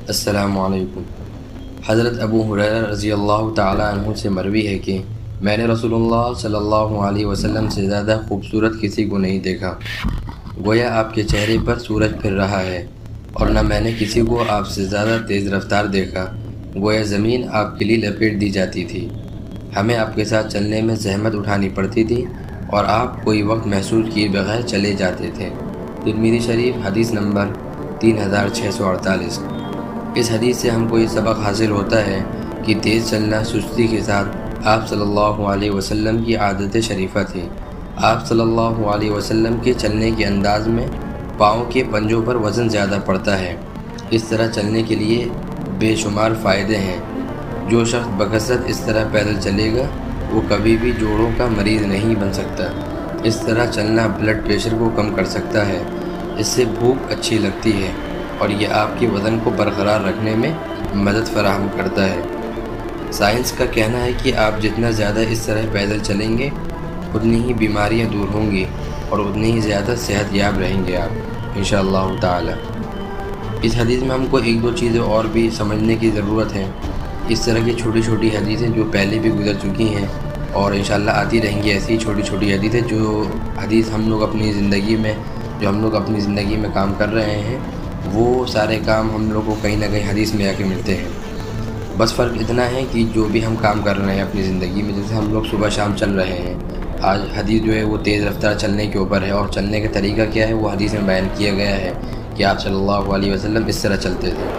السلام علیکم۔ حضرت ابو ہریرہ رضی اللہ تعالیٰ عنہ سے مروی ہے کہ میں نے رسول اللہ صلی اللہ علیہ وسلم سے زیادہ خوبصورت کسی کو نہیں دیکھا، گویا آپ کے چہرے پر سورج پھر رہا ہے، اور نہ میں نے کسی کو آپ سے زیادہ تیز رفتار دیکھا، گویا زمین آپ کے لیے لپیٹ دی جاتی تھی۔ ہمیں آپ کے ساتھ چلنے میں زحمت اٹھانی پڑتی تھی اور آپ کوئی وقت محسوس کیے بغیر چلے جاتے تھے۔ ترمذی شریف حدیث نمبر 3648۔ اس حدیث سے ہم کو یہ سبق حاصل ہوتا ہے کہ تیز چلنا سستی کے ساتھ آپ صلی اللہ علیہ وسلم کی عادت شریفہ تھی۔ آپ صلی اللہ علیہ وسلم کے چلنے کے انداز میں پاؤں کے پنجوں پر وزن زیادہ پڑتا ہے۔ اس طرح چلنے کے لیے بے شمار فائدے ہیں۔ جو شخص بکثرت اس طرح پیدل چلے گا وہ کبھی بھی جوڑوں کا مریض نہیں بن سکتا۔ اس طرح چلنا بلڈ پریشر کو کم کر سکتا ہے، اس سے بھوک اچھی لگتی ہے اور یہ آپ کے وزن کو برقرار رکھنے میں مدد فراہم کرتا ہے۔ سائنس کا کہنا ہے کہ آپ جتنا زیادہ اس طرح پیدل چلیں گے اتنی ہی بیماریاں دور ہوں گی اور اتنی ہی زیادہ صحت یاب رہیں گے آپ انشاءاللہ تعالی۔ اس حدیث میں ہم کو ایک دو چیزیں اور بھی سمجھنے کی ضرورت ہے۔ اس طرح کی چھوٹی چھوٹی حدیثیں جو پہلے بھی گزر چکی ہیں اور انشاءاللہ آتی رہیں گی، ایسی چھوٹی چھوٹی حدیثیں جو حدیث ہم لوگ اپنی زندگی میں کام کر رہے ہیں، وہ سارے کام ہم لوگ کو کہیں نہ کہیں حدیث میں آ کے ملتے ہیں۔ بس فرق اتنا ہے کہ جو بھی ہم کام کر رہے ہیں اپنی زندگی میں، جیسے ہم لوگ صبح شام چل رہے ہیں، آج حدیث جو ہے وہ تیز رفتار چلنے کے اوپر ہے، اور چلنے کا طریقہ کیا ہے وہ حدیث میں بیان کیا گیا ہے کہ آپ صلی اللہ علیہ وسلم اس طرح چلتے تھے۔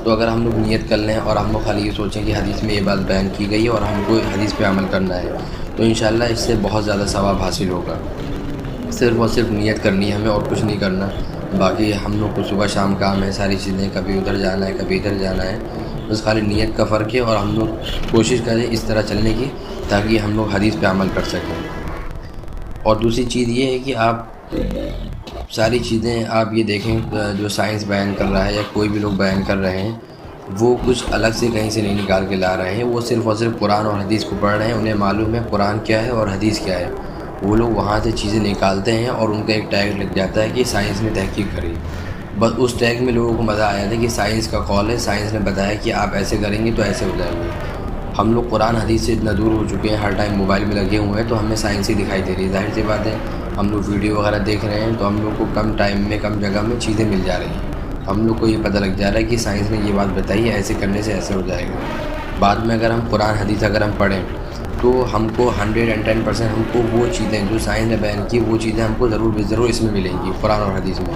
تو اگر ہم لوگ نیت کر لیں اور ہم لوگ خالی یہ سوچیں کہ حدیث میں یہ بات بیان کی گئی ہے اور ہم کو حدیث پہ عمل کرنا ہے، تو انشاءاللہ اس سے بہت زیادہ ثواب حاصل ہوگا۔ صرف اور صرف نیت کرنی ہے ہمیں، اور کچھ نہیں کرنا۔ باقی ہم لوگ کو صبح شام کام ہے، ساری چیزیں، کبھی ادھر جانا ہے کبھی ادھر جانا ہے، بس خالی نیت کا فرق ہے، اور ہم لوگ کوشش کریں اس طرح چلنے کی تاکہ ہم لوگ حدیث پہ عمل کر سکیں۔ اور دوسری چیز یہ ہے کہ آپ ساری چیزیں آپ یہ دیکھیں جو سائنس بیان کر رہا ہے یا کوئی بھی لوگ بیان کر رہے ہیں، وہ کچھ الگ سے کہیں سے نہیں نکال کے لا رہے ہیں، وہ صرف اور صرف قرآن اور حدیث کو پڑھ رہے ہیں۔ انہیں معلوم ہے قرآن کیا ہے اور حدیث کیا ہے، وہ لوگ وہاں سے چیزیں نکالتے ہیں اور ان کا ایک ٹیگ لگ جاتا ہے کہ سائنس نے تحقیق کری۔ بس اس ٹیگ میں لوگوں کو مزہ آیا تھا کہ سائنس کا قول ہے، سائنس نے بتایا کہ آپ ایسے کریں گے تو ایسے ہو جائیں گے۔ ہم لوگ قرآن حدیث سے اتنا دور ہو چکے ہیں، ہر ٹائم موبائل میں لگے ہوئے ہیں، تو ہمیں سائنس ہی دکھائی دے رہی ہے۔ ظاہر سی بات ہے، ہم لوگ ویڈیو وغیرہ دیکھ رہے ہیں تو ہم لوگ کو کم ٹائم میں کم جگہ میں چیزیں مل جا رہی ہیں، ہم لوگ کو یہ پتہ لگ جا رہا ہے کہ سائنس نے یہ بات بتائی ہے، ایسے کرنے سے ایسے ہو جائے گا۔ بعد میں اگر ہم قرآن حدیث اگر ہم پڑھیں تو ہم کو 110% ہم کو وہ چیزیں جو سائنس نے بیان کی وہ چیزیں ہم کو ضرور اس میں ملیں گی، قرآن اور حدیث میں۔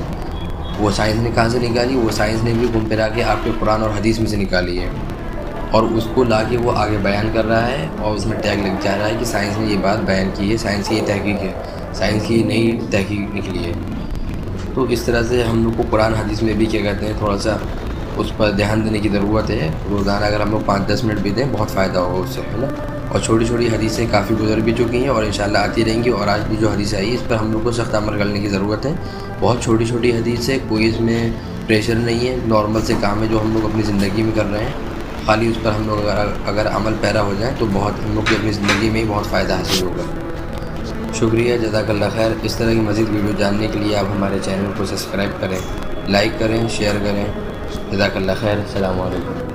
وہ سائنس نے کہاں سے نکالی؟ وہ سائنس نے بھی گھوم پھرا کے آپ کے قرآن اور حدیث میں سے نکالی ہے، اور اس کو لا کے وہ آگے بیان کر رہا ہے، اور اس میں ٹیگ لگ جا رہا ہے کہ سائنس نے یہ بات بیان کی ہے، سائنس کی یہ تحقیق ہے، سائنس کی نئی تحقیق نکلی ہے۔ تو اس طرح سے ہم لوگ کو قرآن حدیث میں بھی کیا کہتے ہیں تھوڑا سا اس پر دھیان دینے کی ضرورت ہے۔ روزانہ اگر ہم لوگ 5-10 منٹ بھی دیں بہت فائدہ ہوگا اس سے، ہے نا۔ اور چھوٹی چھوٹی حدیثیں کافی گزر بھی چکی ہیں اور انشاءاللہ آتی رہیں گی، اور آج بھی جو حدیث آئی ہے اس پر ہم لوگ کو سخت عمل کرنے کی ضرورت ہے۔ بہت چھوٹی چھوٹی حدیث ہے، کوئی اس میں پریشر نہیں ہے، نارمل سے کام ہے جو ہم لوگ اپنی زندگی میں کر رہے ہیں، خالی اس پر ہم لوگ اگر عمل پیرا ہو جائیں تو بہت ہم لوگ کی اپنی زندگی میں ہی بہت فائدہ حاصل ہوگا۔ شکریہ، جزاک اللہ خیر۔ اس طرح کی مزید ویڈیو جاننے کے لیے آپ ہمارے چینل کو سبسکرائب کریں، لائک کریں، شیئر کریں۔ جزاک اللہ خیر۔ السلام علیکم۔